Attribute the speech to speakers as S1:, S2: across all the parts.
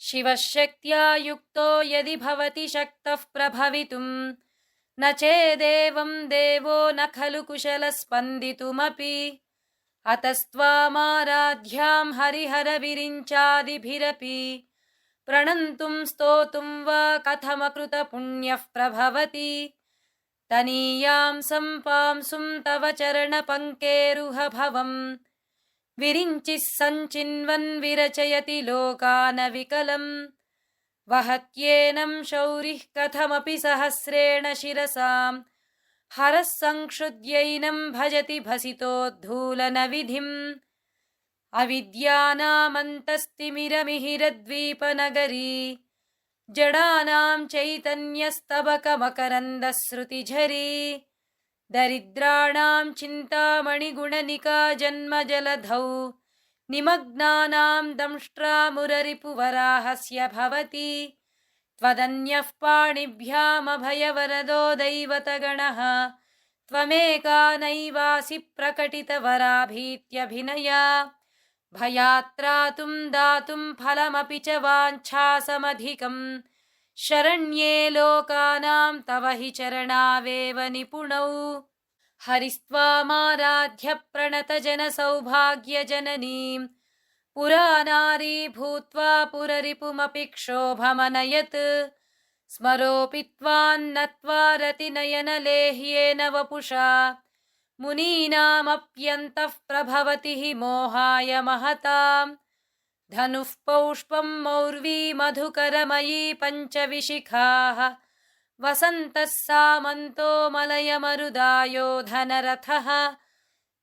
S1: शिवशक्त्या युक्तो यदि भवति शक्तः प्रभवितुं न चेदेवं देवो न खलु कुशलस्पन्दितुमपि अतस्त्वामाराध्यां हरिहरविरिञ्चादिभिरपि प्रणन्तुं स्तोतुं वा कथमकृतपुण्यः प्रभवति तनीयां सम्पांसुं तव चरणपङ्केरुहभवम् विरिञ्चिः सञ्चिन्वन् विरचयति लोकानविकलम् वहत्येनं शौरिः कथमपि सहस्रेण शिरसाम् हरः संक्षुद्यैनं भजति भसितोद्धूलनविधिम् अविद्यानामन्तस्तिमिरमिहिरद्वीपनगरी जडानां चैतन्यस्तबकमकरन्दस्रुतिझरी दरिद्राणां चिन्तामणिगुणनिका जन्मजलधौ निमग्नानां दंष्ट्रामुररिपुवराहस्य भवति त्वदन्यः पाणिभ्यामभयवरदो दैवतगणः त्वमेका नैवासि प्रकटितवराभीत्यभिनया भयात्रातुं दातुं फलमपि च वाञ्छासमधिकम् शरण्ये लोकानां तव हि चरणावेव निपुणौ हरिस्त्वामाराध्य प्रणतजनसौभाग्यजननीं पुरा नारी भूत्वा पुररिपुमपि क्षोभमनयत् स्मरोऽपि त्वान्नत्वा रतिनयनलेह्येन वपुषा मुनीनामप्यन्तः प्रभवति हि मोहाय महताम् धनुः पौष्पं मौर्वी मधुकरमयी पञ्चविशिखाः वसन्तः सामन्तो मलयमरुदायो धनरथः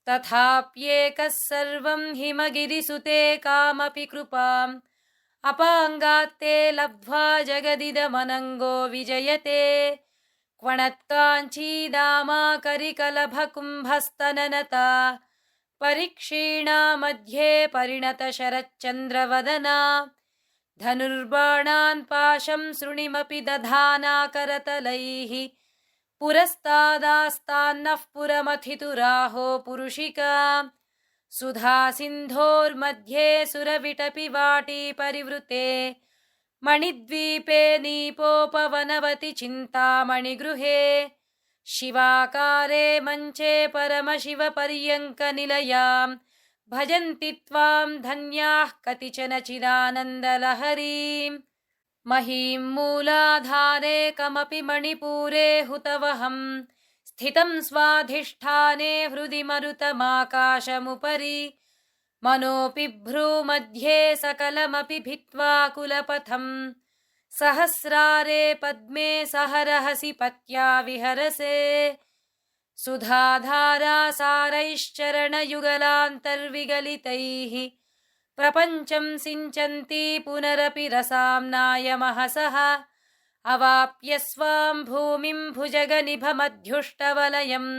S1: तथाप्येकः सर्वं हिमगिरिसुते कामपि कृपाम् अपाङ्गात्ते लब्ध्वा जगदिदमनङ्गो विजयते क्वणत्काञ्चीदामाकरिकलभकुम्भस्तननता परिक्षीणा मध्ये परिणतशरच्चन्द्रवदना धनुर्बाणान् पाशं सृणिमपि दधाना करतलैः पुरस्तादास्तान्नः पुरमथितुराहो पुरुषिका सुधा सिन्धोर्मध्ये सुरविटपि वाटी परिवृते मणिद्वीपे नीपोपवनवति चिन्तामणिगृहे शिवाकारे मञ्चे परमशिवपर्यङ्कनिलयां भजन्ति त्वां धन्याः कतिचन चिदानन्दलहरीं महीं मूलाधारे कमपि मणिपूरे हुतवहं स्थितं स्वाधिष्ठाने हृदि मरुतमाकाशमुपरि मनोऽपि भ्रूमध्ये सकलमपि भित्त्वा कुलपथम् सहस्रारे पद्मे सहरहसि पत्या विहरसे सुधाधारासारैश्चरणयुगलान्तर्विगलितैः प्रपञ्चं सिञ्चन्ती पुनरपि रसाम्नायमहसः अवाप्य स्वां भूमिं भुजगनिभमध्युष्टवलयम्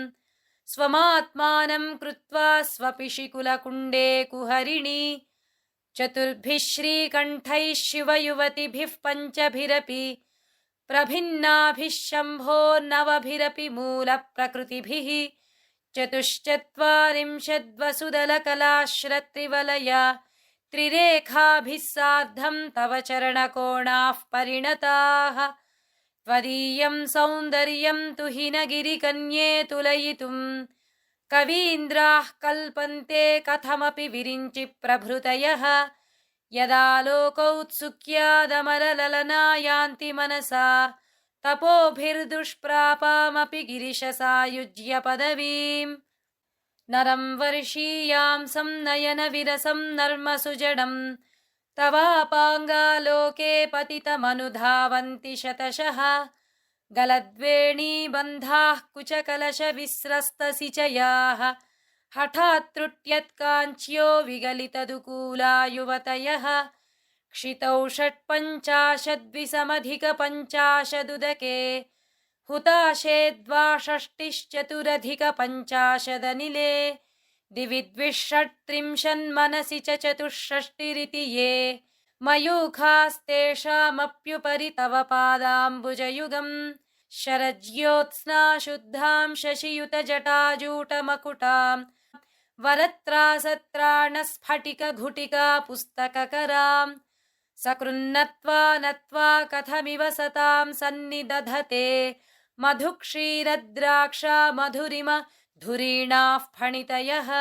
S1: स्वमात्मानं कृत्वा स्वपिशिकुलकुण्डे कुहरिणी चतुर्भिः श्रीकण्ठैः शिवयुवतिभिः पञ्चभिरपि प्रभिन्नाभिः शम्भोर्नवभिरपि मूलप्रकृतिभिः चतुश्चत्वारिंशद्वसुदलकलाश्रत्रिवलया त्रिरेखाभिः सार्धं तव चरणकोणाः परिणताः त्वदीयं सौन्दर्यं तु हिनगिरिकन्ये तुलयितुं कवीन्द्राः कल्पन्ते कथमपि विरिञ्चि प्रभृतयः यदा लोकौत्सुक्यादमरललना यान्ति मनसा तपोभिर्दुष्प्रापामपि गिरिशसायुज्य पदवीम् नरं वर्षीयांसं नयनविरसं नर्मसुजडं तवापाङ्गालोके पतितमनुधावन्ति शतशः गलद्वेणीबन्धाः कुचकलशविस्रस्तसिचयाः हठात् त्रुट्यत्काञ्च्यो विगलितदुकूला युवतयः क्षितौ षट्पञ्चाशद्विसमधिकपञ्चाशदुदके हुताशे द्वाषष्टिश्चतुरधिकपञ्चाशदनिले दिवि द्विषट्त्रिंशन्मनसि च चतुष्षष्टिरिति ये मयूखास्तेषामप्युपरि तव पादाम्बुजयुगम् शरज्योत्स्ना शुद्धां शशियुतजटाजूटमकुटां वरत्रासत्राणस्फटिकघुटिका पुस्तककरां सकृन्नत्वा नत्वा कथमिव सतां सन्निदधते मधुक्षीरद्राक्षा मधुरिम धुरीणाः फणितयः